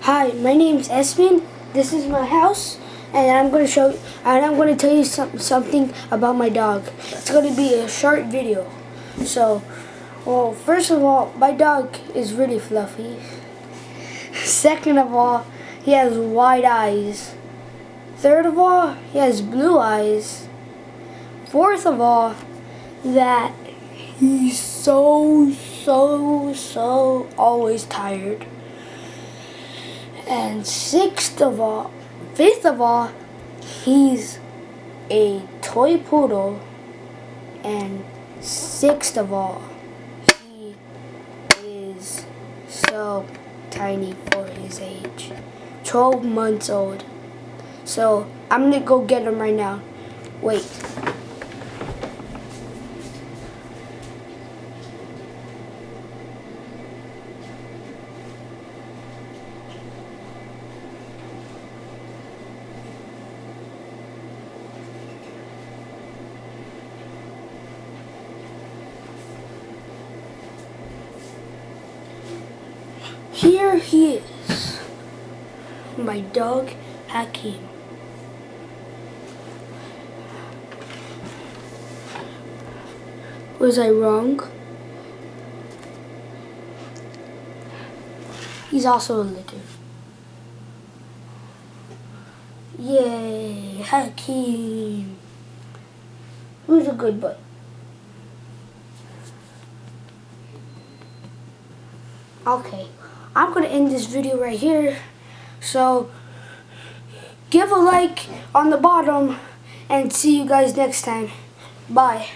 Hi, my name's Espen. This is my house, and I'm going to tell you something about my dog. It's going to be a short video. So, well, first of all, my dog is really fluffy. Second of all, he has wide eyes. Third of all, he has blue eyes. Fourth of all, that he's so always tired. And fifth of all, he's a toy poodle. And sixth of all, he is so tiny for his age. 12 months old. So I'm gonna go get him right now. Wait. Here he is, my dog Hakeem. Was I wrong? He's also a litter. Yay, Hakeem. Who's a good boy? Okay, I'm going to end this video right here. So, give a like on the bottom and see you guys next time. Bye.